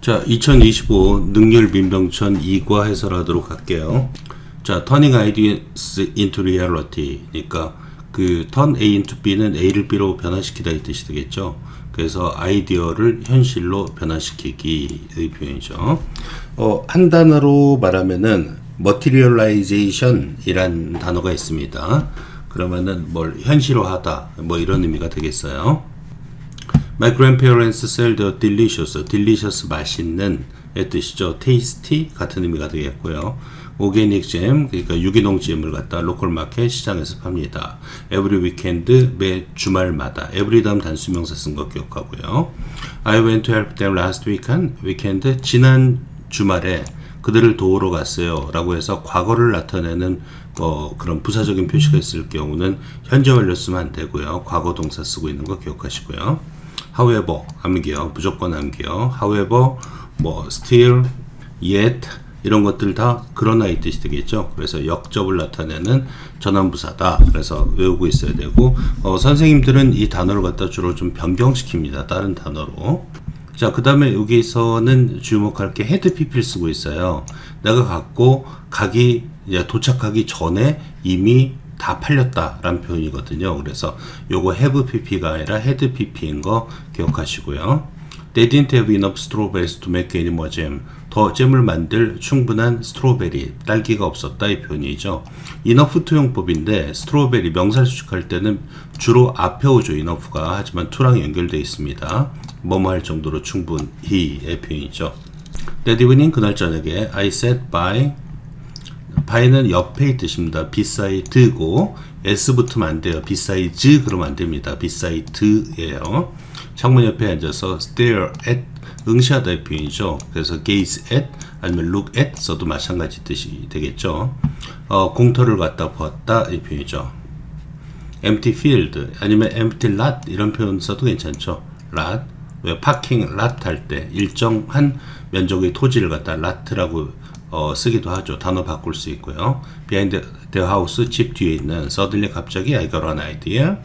자, 2025 능률 민병천 2과 해설하도록 할게요. 자, turning ideas into reality. 그러니까 그 turn A into B는 A를 B로 변화시키다 이 뜻이 되겠죠. 그래서 아이디어를 현실로 변화시키기의 표현이죠. 한 단어로 말하면은 materialization 이란 단어가 있습니다. 그러면은 뭘 현실화하다 뭐 이런 의미가 되겠어요. My grandparents sell the delicious, delicious 맛있는 의 뜻이죠. tasty 같은 의미가 되겠고요. organic jam, 그러니까 유기농 잼을 갖다 로컬 마켓 시장에서 팝니다. every weekend, 매 주말마다. every 다음 단수명사 쓴 거 기억하고요. I went to help them last weekend, 지난 주말에 그들을 도우러 갔어요 라고 해서 과거를 나타내는 그런 부사적인 표시가 있을 경우는 현재 완료 쓰면 안 되고요. 과거 동사 쓰고 있는 거 기억하시고요. however, 암기요. 무조건 암기요. however, still, yet 이런 것들 다 그러나 이 뜻이 되겠죠. 그래서 역접을 나타내는 전환부사다. 그래서 외우고 있어야 되고 선생님들은 이 단어를 갖다 주로 좀 변경시킵니다. 다른 단어로. 자, 그 다음에 여기서는 주목할 게 헤드 PP를 쓰고 있어요. 내가 갖고 도착하기 전에 이미 다 팔렸다라는 표현이거든요. 그래서 요거 have pp가 아니라 head pp인 거 기억하시고요. They didn't have enough strawberries to make any more jam. 더 잼을 만들 충분한 스트로베리, 딸기가 없었다 이 표현이죠. enough 투용법인데 스트로베리 명사를 수식할 때는 주로 앞에 오죠. enough가. 하지만 to랑 연결되어 있습니다. 뭐뭐 할 정도로 충분히의 표현이죠. That evening, 그날 저녁에 I sat by는 옆에 뜻입니다. beside고 s 붙으면 안 돼요. besides 그러면 안 됩니다. beside예요. 창문 옆에 앉아서 stare at 응시하다의 표현이죠. 그래서 gaze at 아니면 look at 써도 마찬가지 뜻이 되겠죠. 공터를 갖다 보았다 이 표현이죠. empty field 아니면 empty lot 이런 표현 써도 괜찮죠. lot 왜 파킹 lot 할 때 일정한 면적의 토지를 갖다 lot라고 쓰기도 하죠. 단어 바꿀 수 있고요. behind the house 집 뒤에 있는 suddenly 갑자기 I got an idea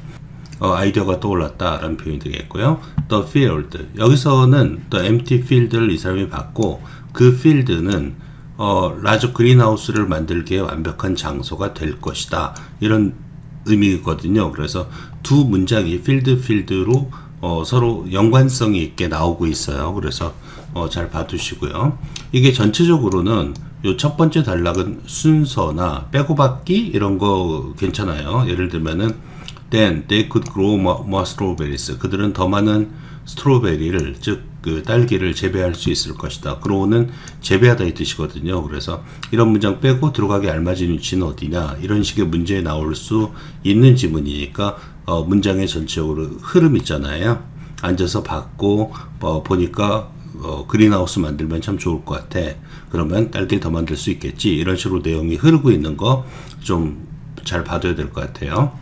아이디어가 떠올랐다 라는 표현이 되겠고요. The field 여기서는 the empty field를 이 사람이 받고 그 field는 라저 그린하우스를 만들기에 완벽한 장소가 될 것이다 이런 의미거든요. 그래서 두 문장이 field로 서로 연관성이 있게 나오고 있어요. 그래서 잘 봐두시고요. 이게 전체적으로는 요 첫 번째 단락은 순서나 빼고 받기 이런 거 괜찮아요. 예를 들면은 Then they could grow more strawberries. 그들은 더 많은 스트로베리를 즉 그 딸기를 재배할 수 있을 것이다. grow는 재배하다 이 뜻이거든요. 그래서 이런 문장 빼고 들어가기 알맞은 위치는 어디냐 이런 식의 문제에 나올 수 있는 지문이니까 문장의 전체적으로 흐름 있잖아요. 앉아서 받고 보니까 그린하우스 만들면 참 좋을 것 같아. 그러면 딸기를 더 만들 수 있겠지. 이런 식으로 내용이 흐르고 있는 거 좀 잘 봐둬야 될 것 같아요.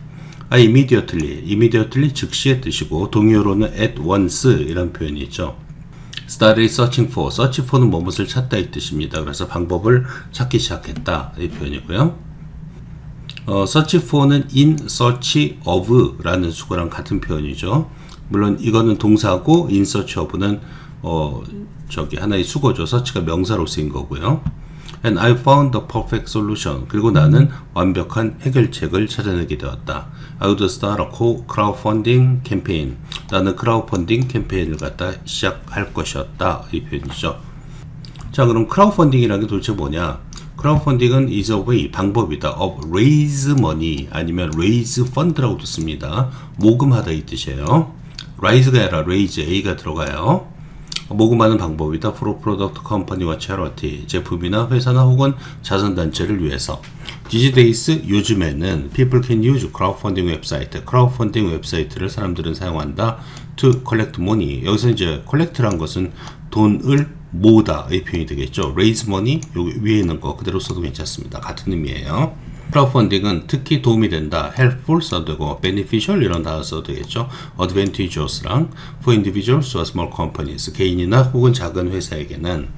immediately 즉시의 뜻이고 동의어로는 at once 이런 표현이 있죠. started searching for는 무엇을 찾다 이 뜻입니다. 그래서 방법을 찾기 시작했다 이 표현이고요. search for는 in search of 라는 수거랑 같은 표현이죠. 물론 이거는 동사고 in search of는 하나의 수거죠. search가 명사로 쓰인 거고요. And I found the perfect solution. 그리고 나는 완벽한 해결책을 찾아내게 되었다. I would start a crowdfunding campaign. 나는 크라우드펀딩 캠페인을 갖다 시작할 것이었다. 이 표현이죠. 자, 그럼 크라우드펀딩이라는 게 도대체 뭐냐? 크라우드펀딩은 is a way, 방법이다. of raise money 아니면 raise fund라고도 씁니다. 모금하다 이 뜻이에요. raise가 아니라 raise, A가 들어가요. 모금하는 방법이다. for product company와 charity 제품이나 회사나 혹은 자선단체를 위해서. These days 요즘에는 people can use crowdfunding 웹사이트 크라우드펀딩 웹사이트를 사람들은 사용한다. to collect money 여기서 이제 collect란 것은 돈을 모으다 이 표현이 되겠죠. raise money 여기 위에 있는 거 그대로 써도 괜찮습니다. 같은 의미예요. 크라우드펀딩은 특히 도움이 된다. helpful 써도 되고 beneficial 이런 단어 써도 되겠죠. advantageous랑 for individuals or small companies 개인이나 혹은 작은 회사에게는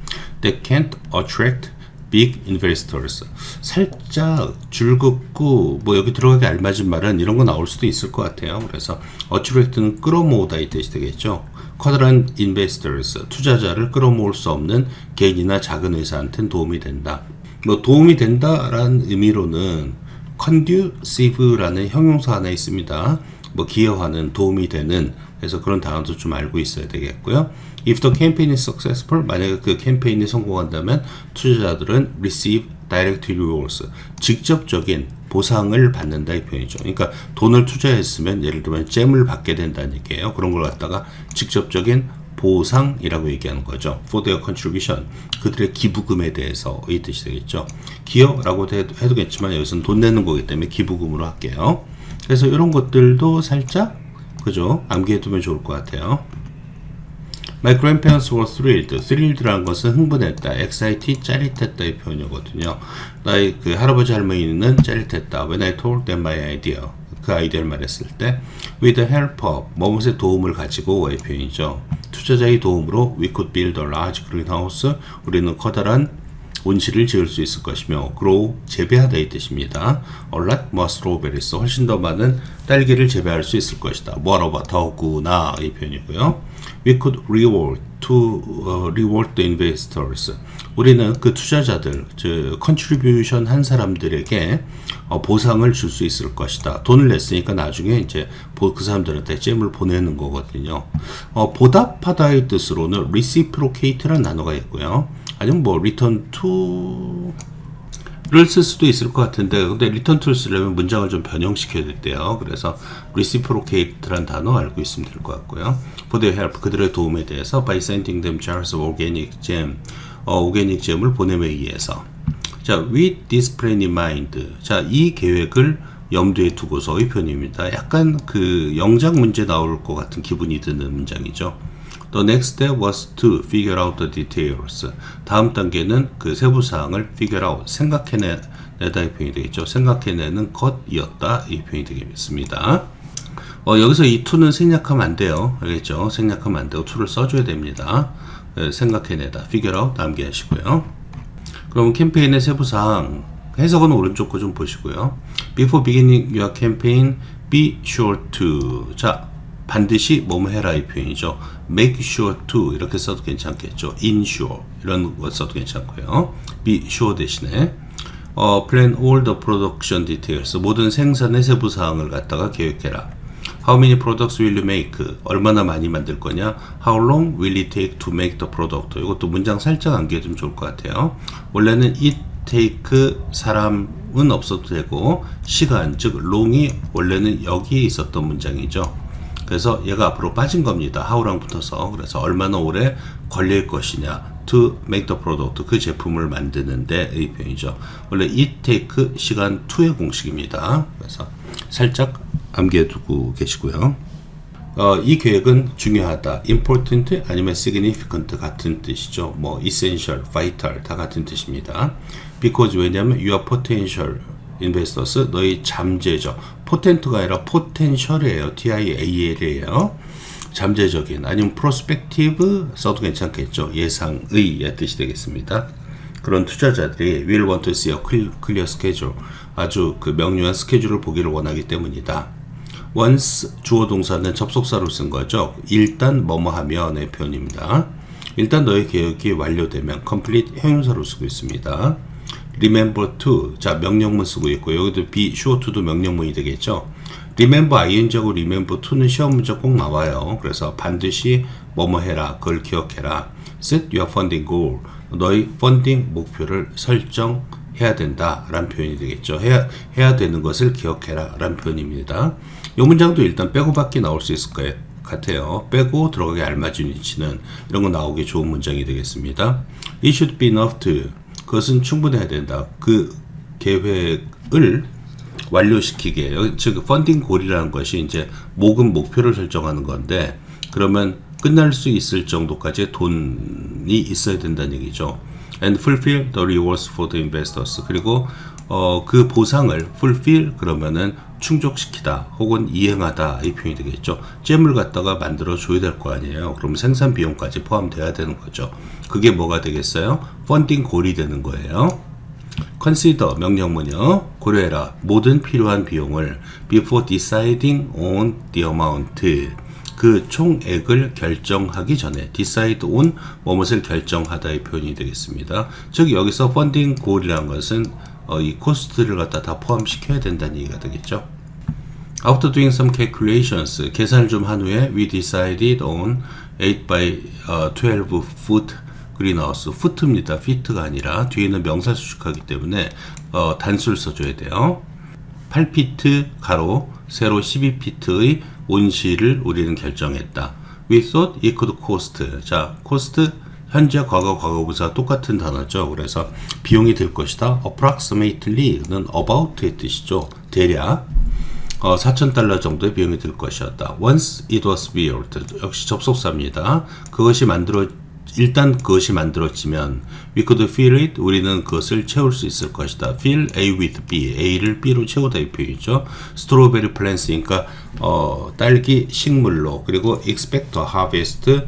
that can't attract big investors. 살짝 줄긋고 뭐 여기 들어가기 알맞은 말은 이런 거 나올 수도 있을 것 같아요. 그래서 attract는 끌어모으다 이 뜻이 되겠죠. 커다란 investors, 투자자를 끌어모을 수 없는 개인이나 작은 회사한테는 도움이 된다. 뭐 도움이 된다라는 의미로는 conducive라는 형용사 하나 있습니다. 뭐 기여하는, 도움이 되는, 그래서 그런 단어도 좀 알고 있어야 되겠고요. If the campaign is successful, 만약에 그 캠페인이 성공한다면 투자자들은 receive direct rewards, 직접적인 보상을 받는다 이 표현이죠. 그러니까 돈을 투자했으면 예를 들면 잼을 받게 된다는 얘기예요. 그런 걸 갖다가 직접적인 보상이라고 얘기하는 거죠. For their contribution, 그들의 기부금에 대해서 이 뜻이 되겠죠. 기여라고도 해도 괜찮지만 여기서는 돈 내는 거기 때문에 기부금으로 할게요. 그래서 이런 것들도 살짝 그죠? 암기해두면 좋을 것 같아요. My grandparents were thrilled. thrilled라는 것은 흥분했다, excited, 짜릿했다 이 표현이거든요. 나의 그 할아버지 할머니는 짜릿했다. When I told them my idea. 그 아이디어를 말했을 때 with the help of, 무엇의 도움을 가지고 의 표현이죠. 투자자의 도움으로 we could build a large greenhouse. 우리는 커다란 온실을 지을 수 있을 것이며 grow, 재배하다 이 뜻입니다. A lot more strawberries, 훨씬 더 많은 딸기를 재배할 수 있을 것이다. moreover, 더구나 이 표현이고요. We could reward the investors. 우리는 그 투자자들, 즉 contribution 한 사람들에게 보상을 줄 수 있을 것이다. 돈을 냈으니까 나중에 이제 그 사람들한테 잼을 보내는 거거든요. 보답하다의 뜻으로는 reciprocate라는 단어가 있고요. 아니면 뭐 return to를 쓸 수도 있을 것 같은데, 근데 return to 쓰려면 문장을 좀 변형시켜야 됐대요. 그래서 reciprocate라는 단어 알고 있으면 될 것 같고요. For their help, 그들의 도움에 대해서 by sending them jars of organic jam, 오게닉 잼을 보내기 위해서. 자, with this plan in mind. 자, 이 계획을 염두에 두고서의 표현입니다. 약간 그 영작 문제 나올 것 같은 기분이 드는 문장이죠. The next step was to figure out the details. 다음 단계는 그 세부 사항을 figure out, 생각해내다 이 표현이 되겠죠. 생각해내는 것이었다 이 표현이 되겠습니다. 여기서 이 to는 생략하면 안 돼요. 알겠죠? 생략하면 안 되고 to를 써줘야 됩니다. 생각해내다, figure out 암기하시고요. 그럼 캠페인의 세부 사항 해석은 오른쪽 거 좀 보시고요. Before beginning your campaign, be sure to. 자, 반드시 뭐뭐 해라 이 표현이죠. Make sure to 이렇게 써도 괜찮겠죠. Ensure 이런 거 써도 괜찮고요. Be sure 대신에 Plan all the production details. 모든 생산의 세부 사항을 갖다가 계획해라. How many products will you make? 얼마나 많이 만들 거냐? How long will it take to make the product? 이것도 문장 살짝 암기해두면 좋을 것 같아요. 원래는 it take 사람은 없어도 되고 시간, 즉 long이 원래는 여기에 있었던 문장이죠. 그래서 얘가 앞으로 빠진 겁니다. how랑 붙어서. 그래서 얼마나 오래 걸릴 것이냐. to make the product, 그 제품을 만드는데 이 표현이죠. 원래 it take 시간 2의 공식입니다. 그래서 살짝 암기해 두고 계시고요. 이 계획은 중요하다, important 아니면 significant 같은 뜻이죠. 뭐 essential, vital 다 같은 뜻입니다. because 왜냐하면 your potential investors, 너희 잠재적, potent가 아니라 potential이에요. TIAL이에요. 잠재적인 아니면 prospective 써도 괜찮겠죠. 예상의 뜻이 되겠습니다. 그런 투자자들이 will want to see a clear schedule, 아주 그 명료한 스케줄을 보기를 원하기 때문이다. once 주어 동사는 접속사로 쓴 거죠. 일단 뭐뭐 하면의 표현입니다. 일단 너의 계획이 완료되면 complete 형용사로 쓰고 있습니다. remember to, 자 명령문 쓰고 있고 여기도 be sure to도 명령문이 되겠죠. remember ing하고 remember to는 시험 문제 꼭 나와요. 그래서 반드시 뭐뭐 해라, 그걸 기억해라. set your funding goal, 너의 펀딩 목표를 설정해야 된다 라는 표현이 되겠죠. 해야 되는 것을 기억해라 라는 표현입니다. 이 문장도 일단 빼고 밖에 나올 수 있을 것 같아요. 빼고 들어가기 알맞은 위치는 이런 거 나오기 좋은 문장이 되겠습니다. It should be enough to, 그것은 충분해야 된다. 그 계획을 완료시키게. 즉 펀딩 골이라는 것이 이제 모금 목표를 설정하는 건데, 그러면 끝날 수 있을 정도까지 돈이 있어야 된다는 얘기죠. And fulfill the rewards for the investors. 그리고 그 보상을 fulfill 그러면은 충족시키다 혹은 이행하다 이 표현이 되겠죠. 잼을 갖다가 만들어 줘야 될 거 아니에요. 그럼 생산 비용까지 포함돼야 되는 거죠. 그게 뭐가 되겠어요? 펀딩 골이 되는 거예요. consider 명령문이요. 고려해라. 모든 필요한 비용을 before deciding on the amount. 그 총액을 결정하기 전에 decide on 무엇을 결정하다의 표현이 되겠습니다. 즉 여기서 펀딩 골이라는 것은 이 코스트를 갖다 다 포함시켜야 된다는 얘기가 되겠죠. After doing some calculations, 계산을 좀 한 후에 we decided on 8 by 12 foot greenhouse. foot입니다. feet가 아니라 뒤에는 명사 수식하기 때문에 단수를 써줘야 돼요. 8피트 가로 세로 12피트의 온실을 우리는 결정했다. We thought it could cost. 자, cost 현재 과거 과거분사 똑같은 단어죠. 그래서 비용이 들 것이다. approximately는 about의 뜻이죠. 대략 $4,000 정도의 비용이 들 것이었다. Once it was built. 역시 접속사입니다. 일단 그것이 만들어지면 we could fill it. 우리는 그것을 채울 수 있을 것이다. fill A with B. A를 B로 채우다 이 표현이죠. strawberry plants니까 딸기 식물로 그리고 expect to harvest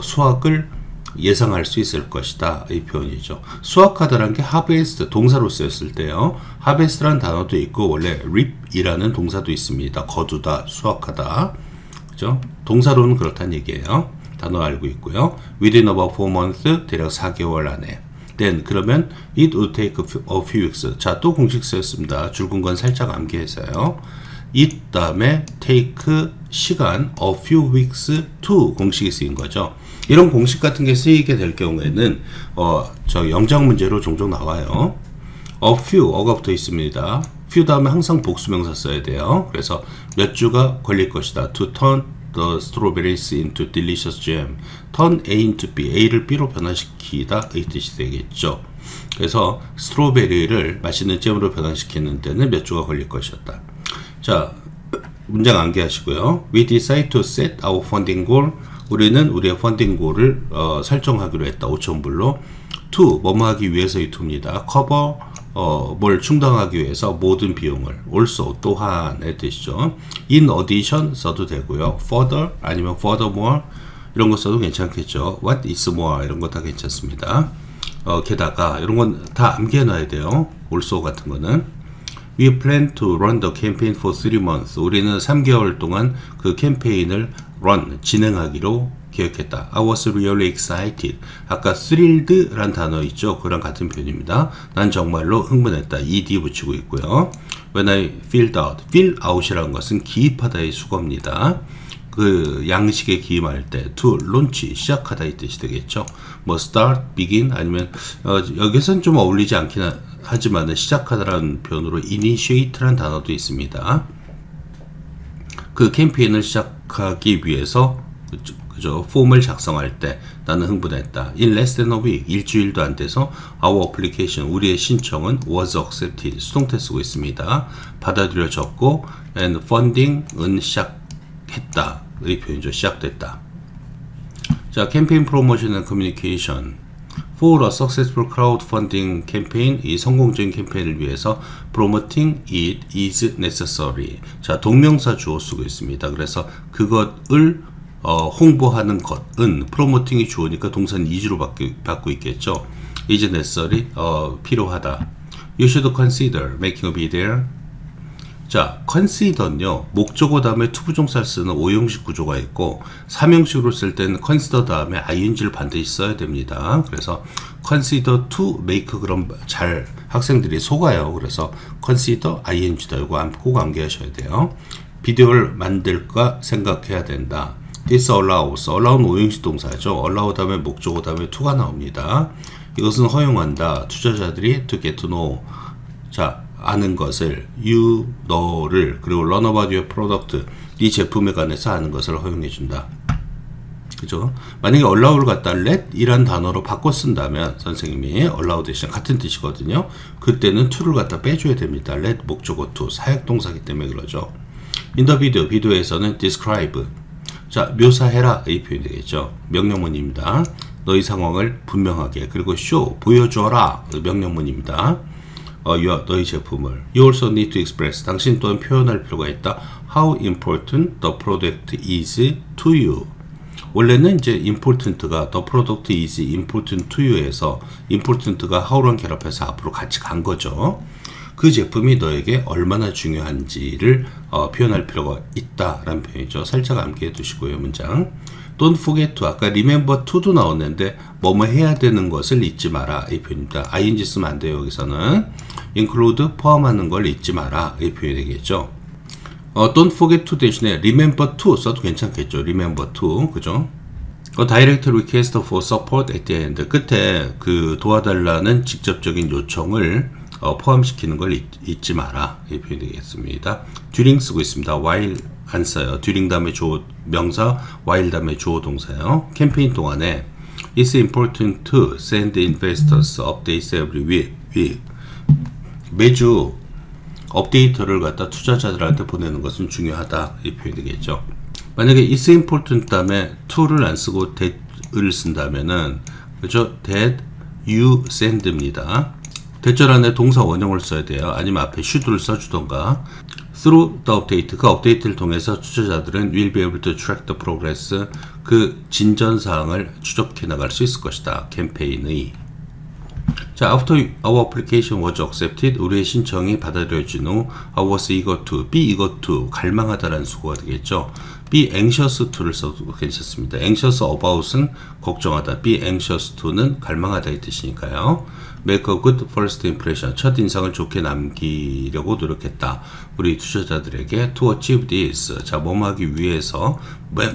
수확을 예상할 수 있을 것이다 이 표현이죠. 수확하다라는 게 harvest 동사로 쓰였을 때요. harvest라는 단어도 있고 원래 reap이라는 동사도 있습니다. 거두다, 수확하다. 그죠? 동사로는 그렇다는 얘기예요. 단어 알고 있고요. within about 4 months 대략 4개월 안에. then 그러면 it would take a few weeks. 자, 또 공식 쓰였습니다. 줄근 건 살짝 암기해서요. it 다음에 take 시간 a few weeks to 공식이 쓰인 거죠. 이런 공식 같은 게 쓰이게 될 경우에는 영작 문제로 종종 나와요. a few 어가 붙어 있습니다. few 다음에 항상 복수명사 써야 돼요. 그래서 몇 주가 걸릴 것이다. to turn the strawberries into delicious jam. turn A into B. A를 B로 변화시키다 이 뜻이 되겠죠. 그래서 스트로베리를 맛있는 잼으로 변화시키는 데는 몇 주가 걸릴 것이었다. 자, 문장 암기하시고요. We decide to set our funding goal. 우리는 우리의 펀딩 골을 설정하기로 했다. 5,000불로. to 뭐뭐 하기 위해서의 to입니다. cover 뭘 충당하기 위해서 모든 비용을 also 또한의 뜻이죠. in addition 써도 되고요. further 아니면 furthermore 이런 거 써도 괜찮겠죠. what is more 이런 거 다 괜찮습니다. 게다가 이런 건 다 암기해 놔야 돼요. also 같은 거는 We plan to run the campaign for 3 months. 우리는 3개월 동안 그 캠페인을 진행하기로 계획했다. I was really excited. 아까 thrilled란 단어 있죠? 그랑 같은 표현입니다. 난 정말로 흥분했다. ed 붙이고 있고요. When I filled out. fill out이라는 것은 기입하다의 수거입니다. 그 양식에 기임할 때 to launch 시작하다 이 뜻이 되겠죠. 뭐 start, begin 아니면 여기서는 좀 어울리지 않긴 하지만 시작하다라는 표현으로 initiate라는 단어도 있습니다. 그 캠페인을 시작하기 위해서 그죠? 폼을 작성할 때 나는 흥분했다. In less than a week 일주일도 안 돼서 our application 우리의 신청은 was accepted 수동태 쓰고 있습니다. 받아들여졌고 and funding은 시작했다. 이 표현이죠. 시작됐다. 자, 캠페인 프로모션 앤 커뮤니케이션. For a successful crowdfunding campaign, 이 성공적인 캠페인을 위해서 promoting it is necessary. 자, 동명사 주어 쓰고 있습니다. 그래서 그것을 홍보하는 것은 promoting이 주어니까 동사는 is로 받고 있겠죠. is necessary, 필요하다. You should consider making a bid there. 자, consider는요, 목적어 다음에 투부정사를 쓰는 5형식 구조가 있고 3형식으로 쓸 때는 consider 다음에 ing를 반드시 써야 됩니다. 그래서 consider to make 그럼 잘 학생들이 속아요. 그래서 consider ing다. 이거 꼭 암기하셔야 돼요. 비디오를 만들까 생각해야 된다. This allows. allow는 5형식 동사죠. allow 다음에 목적어 다음에 to가 나옵니다. 이것은 허용한다. 투자자들이 to get to know. 자, 아는 것을 you know를 그리고 learn about your product 이 제품에 관해서 아는 것을 허용해 준다. 그죠? 만약에 allow를 갖다 let 이란 단어로 바꿔 쓴다면 선생님이 allow 대신 같은 뜻이거든요. 그때는 to를 갖다 빼줘야 됩니다. let 목적어 to 사역동사기 때문에 그러죠. in the video 비디오에서는 describe 자 묘사해라 이 표현이 되겠죠. 명령문입니다. 너희 상황을 분명하게 그리고 show 보여줘라 명령문입니다. 너희 제품을. You also need to express. 당신 또한 표현할 필요가 있다. How important the product is to you. 원래는 이제 important가 the product is important to you에서 important가 how랑 결합해서 앞으로 같이 간 거죠. 그 제품이 너에게 얼마나 중요한지를 표현할 필요가 있다라는 표현이죠. 살짝 암기해 두시고요. 문장. Don't forget to. 아까 remember to도 나왔는데 뭐뭐 해야 되는 것을 잊지 마라. 이 표현입니다. ing 쓰면 안 돼요. 여기서는. include 포함하는 걸 잊지 마라. 이 표현이 되겠죠. Don't forget to 대신에 remember to 써도 괜찮겠죠. remember to. 그죠? direct request for support at the end. 끝에 그 도와달라는 직접적인 요청을 포함시키는 걸 잊지 마라. 이 표현이 되겠습니다. during 쓰고 있습니다. while 안 써요. during 다음에 주어 명사, while 다음에 주어 동사요. 캠페인 동안에 It's important to send investors updates every week. 매주 업데이터를 갖다 투자자들한테 보내는 것은 중요하다. 이 표현이 되겠죠. 만약에 It's important 다음에 to를 안 쓰고 that을 쓴다면은 그죠? that you send입니다. 대절 안에 동사 원형을 써야 돼요. 아니면 앞에 should를 써주던가. Through the update, 그 업데이트를 통해서 투자자들은 will be able to track the progress, 그 진전 사항을 추적해 나갈 수 있을 것이다. 캠페인의. 자, after our application was accepted, 우리의 신청이 받아들여진 후, I was eager to, be eager to, 갈망하다라는 수고가 되겠죠. be anxious to를 써도 괜찮습니다. anxious about은 걱정하다, be anxious to는 갈망하다 이 뜻이니까요. make a good first impression, 첫 인상을 좋게 남기려고 노력했다. 우리 투자자들에게 to achieve this, 자, 뭐하기 위해서,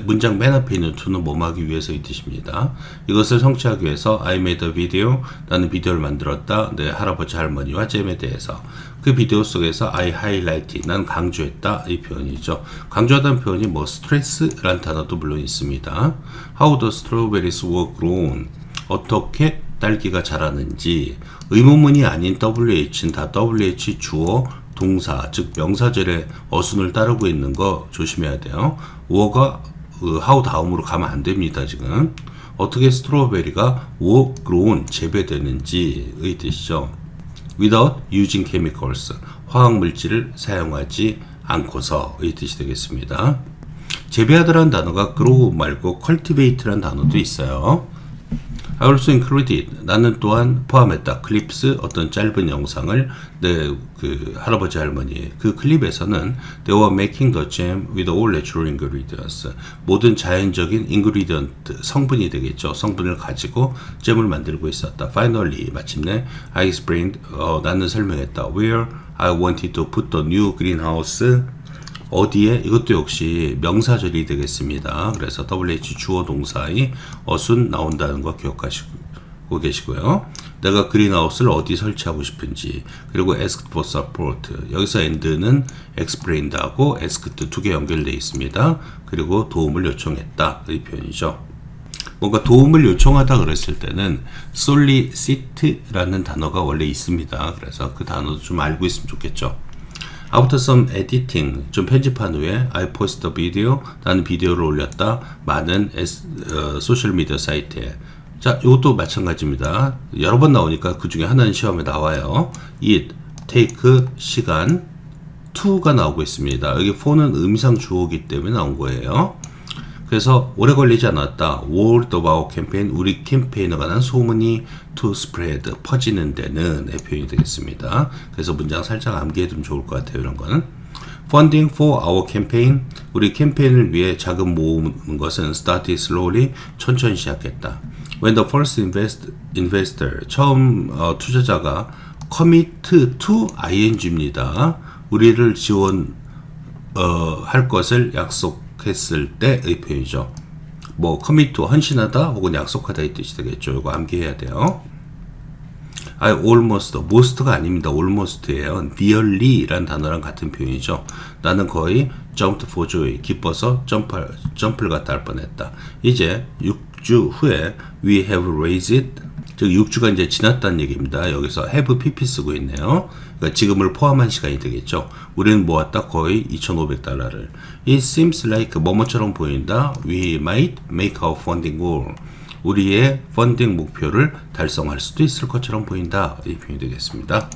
문장 맨 앞에 있는 to는 뭐하기 위해서 이 뜻입니다. 이것을 성취하기 위해서 I made a video, 나는 비디오를 만들었다. 내 할아버지 할머니와 잼에 대해서. 그 비디오 속에서 I highlighted, 난 강조했다. 이 표현이죠. 강조하다는 표현이 뭐 스트레스라는 단어도 물론 있습니다. How the strawberries were grown, 어떻게 딸기가 자라는지. 의문문이 아닌 WH는 다 WH 주어 동사, 즉 명사절의 어순을 따르고 있는 거 조심해야 돼요. 워가 how 다음으로 가면 안 됩니다. 지금 어떻게 스트로베리가 were grown 재배되는지의 뜻이죠. without using chemicals, 화학물질을 사용하지 않고서의 뜻이 되겠습니다. 재배하다라는 단어가 grow 말고 cultivate라는 단어도 있어요. I also included, 나는 또한 포함했다. 클립스, 어떤 짧은 영상을 내 그 할아버지 할머니의 그 클립에서는 they were making the jam with all natural ingredients. 모든 자연적인 ingredient, 성분이 되겠죠. 성분을 가지고 잼을 만들고 있었다. Finally, 마침내 I explained, 나는 설명했다. Where I wanted to put the new greenhouse, 어디에? 이것도 역시 명사절이 되겠습니다. 그래서 WH 주어 동사의 어순 나온다는 거 기억하시고 계시고요. 내가 그린하우스를 어디 설치하고 싶은지, 그리고 asked for support, 여기서 and는 explained하고 asked 두 개 연결되어 있습니다. 그리고 도움을 요청했다 이 표현이죠. 뭔가 도움을 요청하다 그랬을 때는 solicit라는 단어가 원래 있습니다. 그래서 그 단어도 좀 알고 있으면 좋겠죠. After some editing, 좀 편집한 후에 I posted a video, 나는 비디오를 올렸다. 많은 소셜미디어 사이트에. 자, 이것도 마찬가지입니다. 여러 번 나오니까 그 중에 하나는 시험에 나와요. it, take, 시간, to가 나오고 있습니다. 여기 for는 의미상 주어이기 때문에 나온 거예요. 그래서 오래 걸리지 않았다. Word of our campaign, 우리 캠페인에 관한 소문이 to spread, 퍼지는 데는 표현이 되겠습니다. 그래서 문장 살짝 암기해두면 좋을 것 같아요. 이런 거는 Funding for our campaign, 우리 캠페인을 위해 자금 모으는 것은 started slowly, 천천히 시작했다. When the first investor, 처음 투자자가 commit to ing입니다. 우리를 지원 할 것을 약속했을 때의 표현이죠. 뭐 commit to 헌신하다 혹은 약속하다 이 뜻이 되겠죠. 이거 암기해야 돼요. I almost, most가 아닙니다. almost예요. nearly라는 단어랑 같은 표현이죠. 나는 거의 jumped for joy, 기뻐서 점프를 갖다 할 뻔했다. 이제 6주 후에 we have raised, 즉 6주가 이제 지났다는 얘기입니다. 여기서 have pp 쓰고 있네요. 그러니까 지금을 포함한 시간이 되겠죠. 우리는 모았다 거의 2,500달러를. It seems like 뭐뭐처럼 보인다. We might make our funding goal. 우리의 펀딩 목표를 달성할 수도 있을 것처럼 보인다. 이 표현이 되겠습니다.